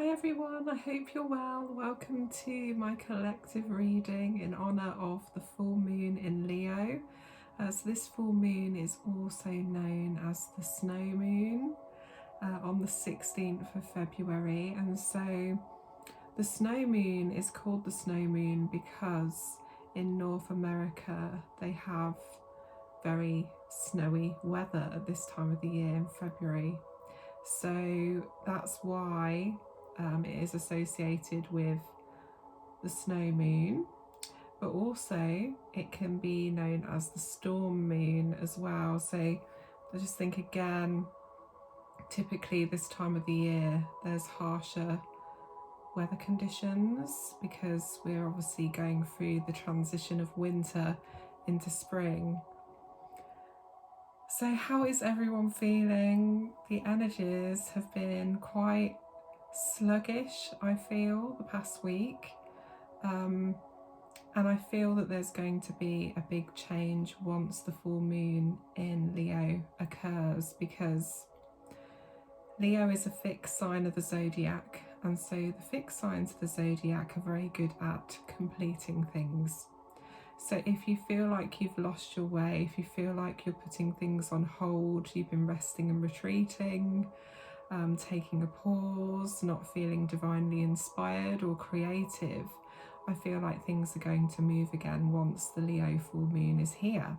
Hi everyone, I hope you're well. Welcome to my collective reading in honour of the full moon in Leo. So this full moon is also known as the snow moon on the 16th of February. And so the snow moon is called the snow moon because in North America they have very snowy weather at this time of the year in February. So that's why it is associated with the snow moon, but also it can be known as the storm moon as well. So I just think again, typically this time of the year there's harsher weather conditions because we're obviously going through the transition of winter into spring. So how is everyone feeling? The energies have been quite sluggish, I feel, the past week. And I feel that there's going to be a big change once the full moon in Leo occurs, because Leo is a fixed sign of the zodiac, and so the fixed signs of the zodiac are very good at completing things. So if you feel like you've lost your way, if you feel like you're putting things on hold, you've been resting and retreating, taking a pause, not feeling divinely inspired or creative, I feel like things are going to move again once the Leo full moon is here.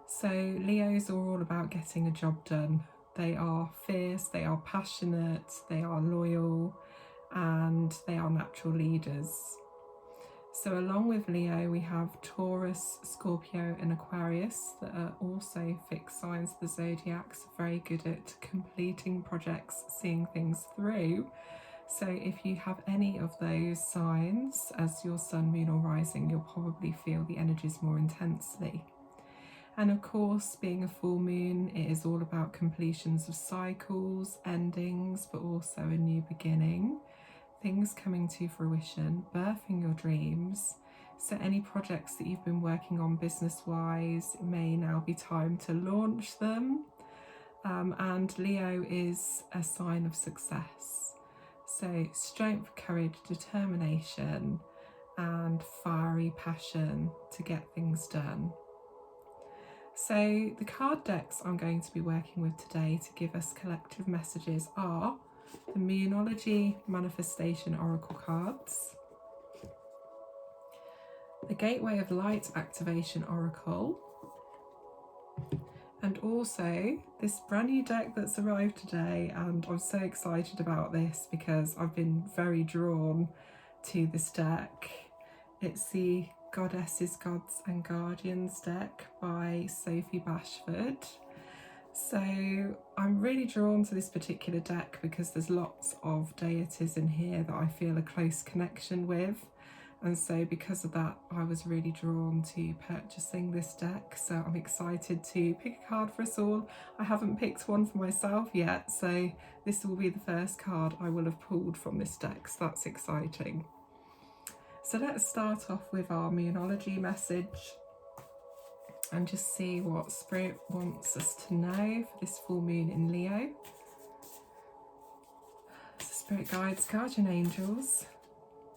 So Leos are all about getting a job done. They are fierce, they are passionate, they are loyal, and they are natural leaders. So along with Leo, we have Taurus, Scorpio and Aquarius that are also fixed signs of the zodiac, so very good at completing projects, seeing things through. So if you have any of those signs as your sun, moon or rising, you'll probably feel the energies more intensely. And of course, being a full moon, it is all about completions of cycles, endings, but also a new beginning. Things coming to fruition, birthing your dreams. So any projects that you've been working on business-wise, it may now be time to launch them. And Leo is a sign of success. So strength, courage, determination, and fiery passion to get things done. So the card decks I'm going to be working with today to give us collective messages are the Moonology Manifestation Oracle cards, the Gateway of Light Activation Oracle, and also this brand new deck that's arrived today, and I'm so excited about this because I've been very drawn to this deck. It's the Goddesses, Gods and Guardians deck by Sophie Bashford. So I'm really drawn to this particular deck because there's lots of deities in here that I feel a close connection with, and so because of that I was really drawn to purchasing this deck. So I'm excited to pick a card for us all. I haven't picked one for myself yet, so this will be the first card I will have pulled from this deck, so that's exciting. So let's start off with our Moonology message and just see what Spirit wants us to know for this full moon in Leo. So Spirit guides, guardian angels.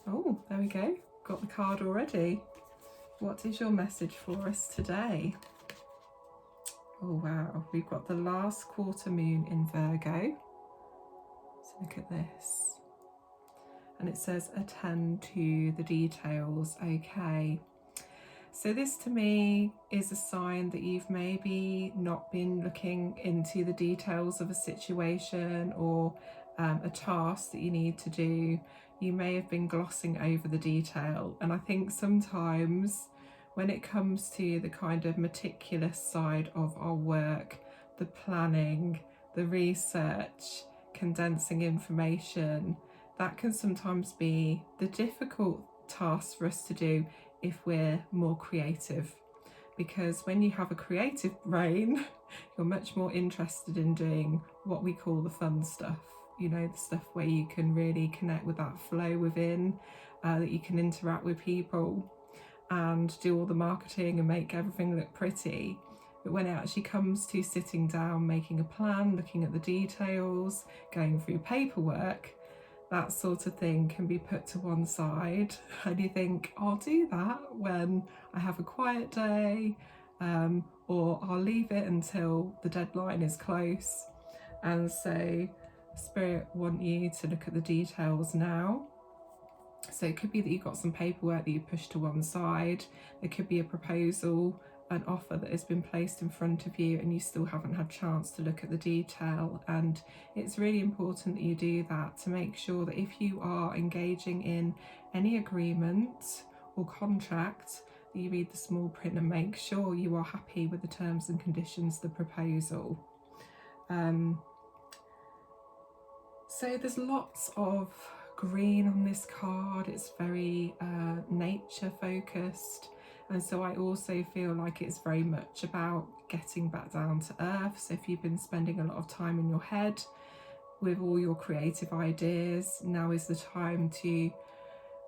Oh, there we go. Got the card already. What is your message for us today? Oh wow, we've got the last quarter moon in Virgo. So look at this. And it says attend to the details. Okay. So this to me is a sign that you've maybe not been looking into the details of a situation or a task that you need to do. You may have been glossing over the detail. And I think sometimes when it comes to the kind of meticulous side of our work, the planning, the research, condensing information, that can sometimes be the difficult task for us to do if we're more creative, because when you have a creative brain you're much more interested in doing what we call the fun stuff, you know, the stuff where you can really connect with that flow within, that you can interact with people and do all the marketing and make everything look pretty. But when it actually comes to sitting down, making a plan, looking at the details, going through paperwork, that sort of thing can be put to one side, and you think, I'll do that when I have a quiet day, or I'll leave it until the deadline is close. And so Spirit want you to look at the details now. So it could be that you've got some paperwork that you push to one side. There could be a proposal, an offer that has been placed in front of you, and you still haven't had a chance to look at the detail. And it's really important that you do that to make sure that if you are engaging in any agreement or contract, that you read the small print and make sure you are happy with the terms and conditions of the proposal. So there's lots of green on this card. It's very nature focused, and so I also feel like it's very much about getting back down to earth. So if you've been spending a lot of time in your head with all your creative ideas, now is the time to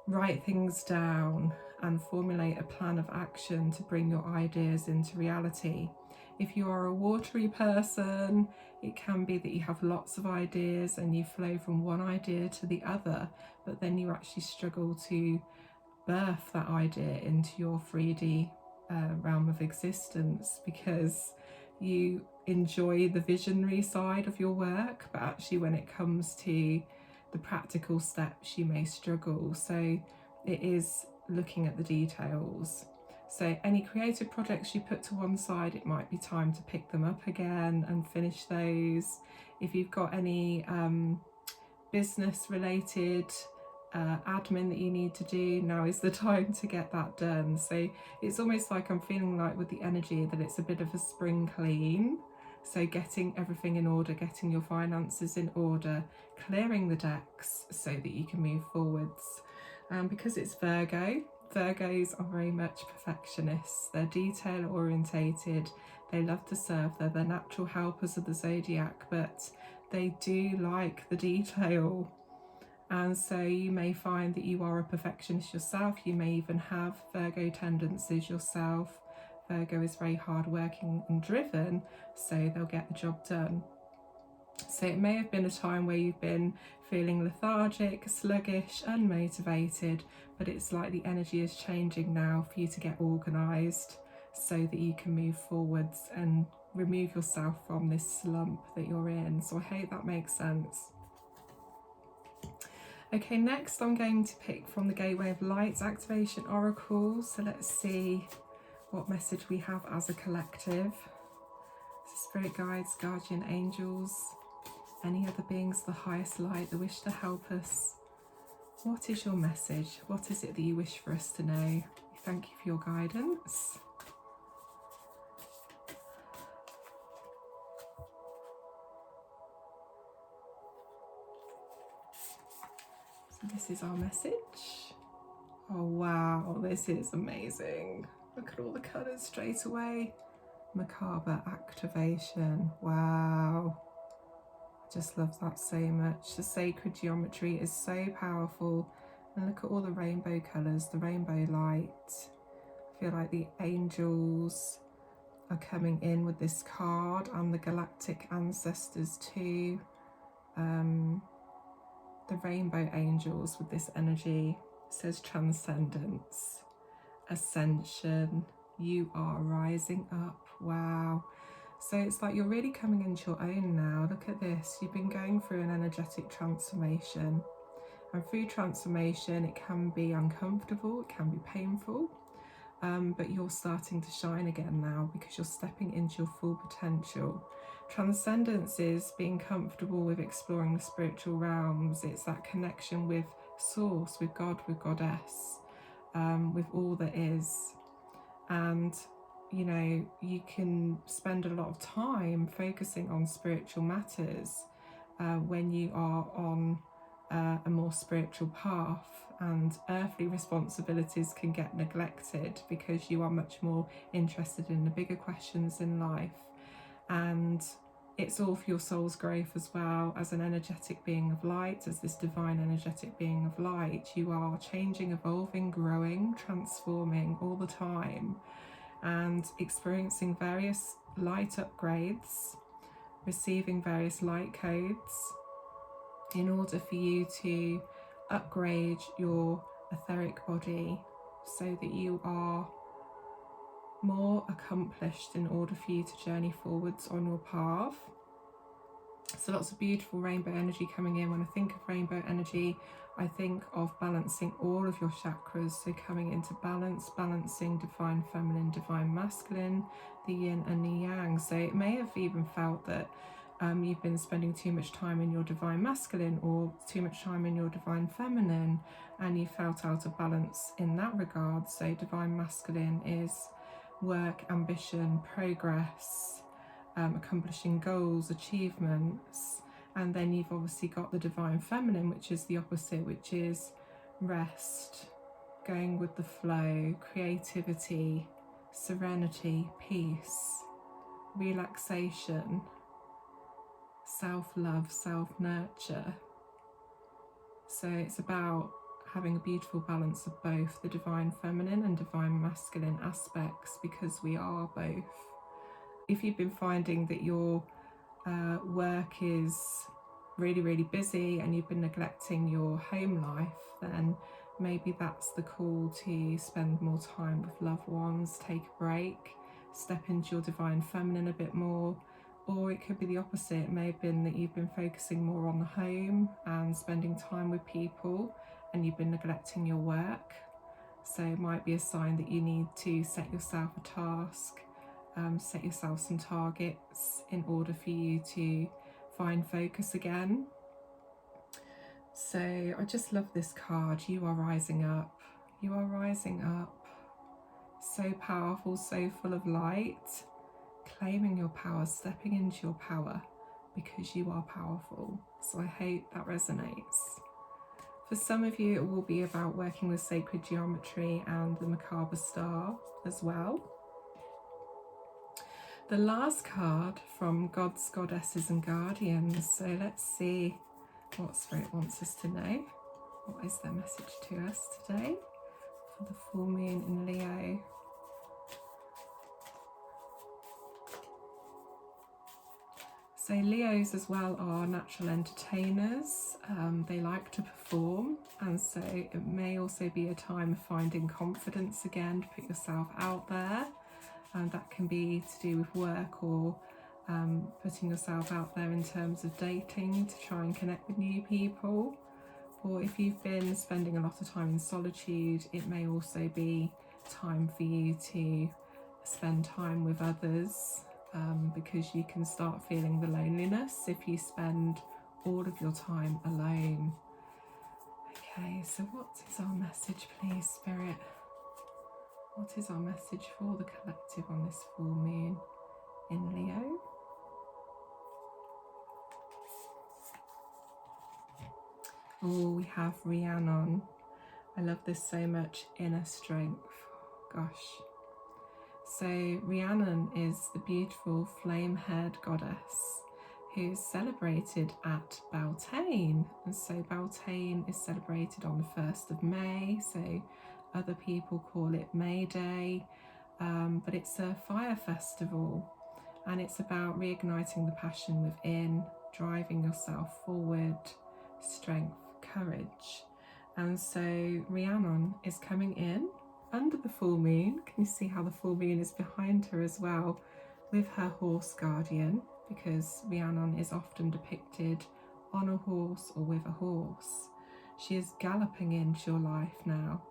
write things down and formulate a plan of action to bring your ideas into reality. If you are a watery person, it can be that you have lots of ideas and you flow from one idea to the other, but then you actually struggle to birth that idea into your 3D realm of existence, because you enjoy the visionary side of your work, but actually when it comes to the practical steps you may struggle. So it is looking at the details. So any creative projects you put to one side, it might be time to pick them up again and finish those. If you've got any business related admin that you need to do, now is the time to get that done. So it's almost like I'm feeling like with the energy that it's a bit of a spring clean. So getting everything in order, getting your finances in order, clearing the decks so that you can move forwards. Because it's Virgo, Virgos are very much perfectionists. They're detail orientated. They love to serve. They're the natural helpers of the zodiac, but they do like the detail. And so you may find that you are a perfectionist yourself. You may even have Virgo tendencies yourself. Virgo is very hardworking and driven, so they'll get the job done. So it may have been a time where you've been feeling lethargic, sluggish, unmotivated, but it's like the energy is changing now for you to get organised so that you can move forwards and remove yourself from this slump that you're in. So I hope that makes sense. Okay, next I'm going to pick from the Gateway of Light Activation Oracle. So let's see what message we have as a collective. So spirit guides, guardian angels, any other beings of the highest light that wish to help us. What is your message? What is it that you wish for us to know? Thank you for your guidance. So this is our message. Oh wow, this is amazing. Look at all the colours straight away. Macabre activation. Wow. Just love that so much. The sacred geometry is so powerful, and look at all the rainbow colours, the rainbow light. I feel like the angels are coming in with this card, and the galactic ancestors too. The rainbow angels with this energy. It says transcendence, ascension, you are rising up. Wow. So it's like you're really coming into your own now. Look at this. You've been going through an energetic transformation. And through transformation, it can be uncomfortable, it can be painful, but you're starting to shine again now because you're stepping into your full potential. Transcendence is being comfortable with exploring the spiritual realms. It's that connection with Source, with God, with Goddess, with all that is. And you know, you can spend a lot of time focusing on spiritual matters when you are on a more spiritual path, and earthly responsibilities can get neglected because you are much more interested in the bigger questions in life. And it's all for your soul's growth as well. As an energetic being of light, as this divine energetic being of light, you are changing, evolving, growing, transforming all the time, and experiencing various light upgrades, receiving various light codes in order for you to upgrade your etheric body so that you are more accomplished in order for you to journey forwards on your path. So lots of beautiful rainbow energy coming in. When I think of rainbow energy, I think of balancing all of your chakras, so coming into balance, balancing divine feminine, divine masculine, the yin and the yang. So it may have even felt that you've been spending too much time in your divine masculine or too much time in your divine feminine, and you felt out of balance in that regard. So divine masculine is work, ambition, progress, accomplishing goals, achievements. And then you've obviously got the divine feminine, which is the opposite, which is rest, going with the flow, creativity, serenity, peace, relaxation, self-love, self-nurture. So it's about having a beautiful balance of both the divine feminine and divine masculine aspects, because we are both. If you've been finding that your work is really busy and you've been neglecting your home life, then maybe that's the call to spend more time with loved ones, take a break, step into your divine feminine a bit more. Or it could be the opposite. It may have been that you've been focusing more on the home and spending time with people, and you've been neglecting your work. So it might be a sign that you need to set yourself a task, set yourself some targets in order for you to find focus again. So I just love this card. You are rising up. You are rising up. So powerful, so full of light. Claiming your power, stepping into your power, because you are powerful. So I hope that resonates. For some of you, it will be about working with sacred geometry and the macabre star as well. The last card from Gods, Goddesses and Guardians. So let's see what Spirit wants us to know. What is their message to us today for the full moon in Leo? So Leos as well are natural entertainers. They like to perform, and so it may also be a time of finding confidence again, to put yourself out there. And that can be to do with work or putting yourself out there in terms of dating to try and connect with new people. Or if you've been spending a lot of time in solitude, it may also be time for you to spend time with others, because you can start feeling the loneliness if you spend all of your time alone. Okay, so what is our message, please, Spirit? What is our message for the collective on this full moon in Leo? Oh, we have Rhiannon. I love this so much. Inner strength. Gosh. So Rhiannon is the beautiful flame-haired goddess who's celebrated at Beltane. And so Beltane is celebrated on the 1st of May. So other people call it May Day. But it's a fire festival. And it's about reigniting the passion within, driving yourself forward, strength, courage. And so Rhiannon is coming in under the full moon. Can you see how the full moon is behind her as well, with her horse guardian, because Rhiannon is often depicted on a horse or with a horse. She is galloping into your life now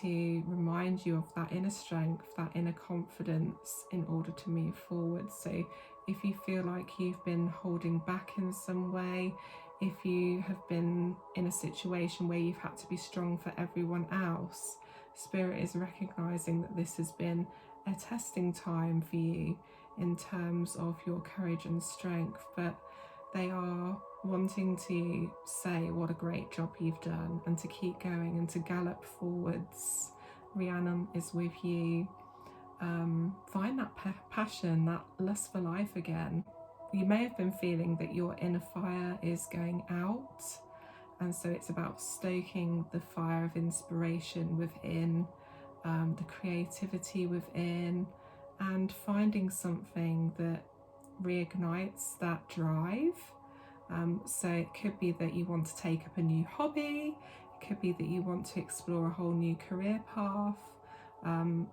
to remind you of that inner strength, that inner confidence in order to move forward. So if you feel like you've been holding back in some way, if you have been in a situation where you've had to be strong for everyone else, Spirit is recognizing that this has been a testing time for you in terms of your courage and strength, but they are wanting to say what a great job you've done and to keep going and to gallop forwards. Rhiannon is with you. Find that passion, that lust for life again. You may have been feeling that your inner fire is going out, and so it's about stoking the fire of inspiration within, the creativity within, and finding something that reignites that drive. So it could be that you want to take up a new hobby, it could be that you want to explore a whole new career path,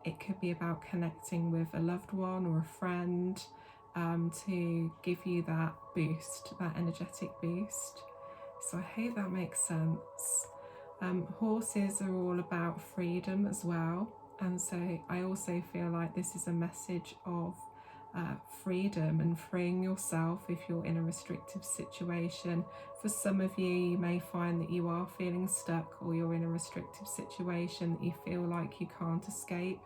it could be about connecting with a loved one or a friend, to give you that boost, that energetic boost. So I hope that makes sense. Horses are all about freedom as well, and so I also feel like this is a message of freedom and freeing yourself if you're in a restrictive situation. For some of you, you may find that you are feeling stuck, or you're in a restrictive situation that you feel like you can't escape,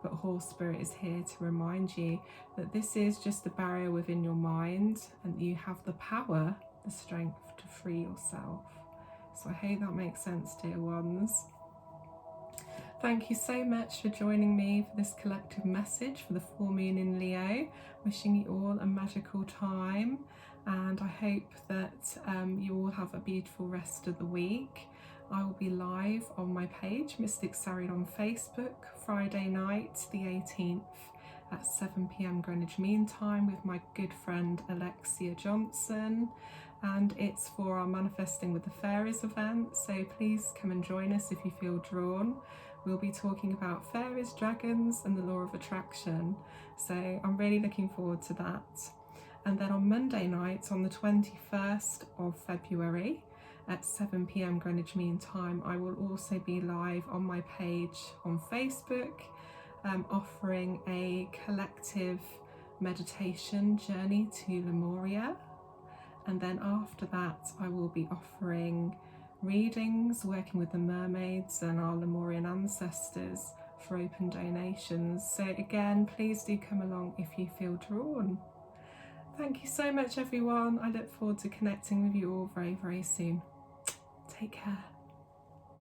but Horse Spirit is here to remind you that this is just a barrier within your mind, and you have the power, the strength to free yourself. So I hope that makes sense, dear ones. Thank you so much for joining me for this collective message for the full moon in Leo. Wishing you all a magical time, and I hope that you all have a beautiful rest of the week. I will be live on my page, Mystic Sarried, on Facebook, Friday night, the 18th at 7 p.m. Greenwich Mean Time, with my good friend Alexia Johnson. And it's for our Manifesting with the Fairies event, so please come and join us if you feel drawn. We'll be talking about fairies, dragons, and the law of attraction. So I'm really looking forward to that. And then on Monday night, on the 21st of February at 7 p.m. Greenwich Mean Time, I will also be live on my page on Facebook, offering a collective meditation journey to Lemuria. And then after that, I will be offering readings, working with the mermaids and our Lemurian ancestors for open donations. So again, please do come along if you feel drawn. Thank you so much, everyone. I look forward to connecting with you all very, very soon. Take care.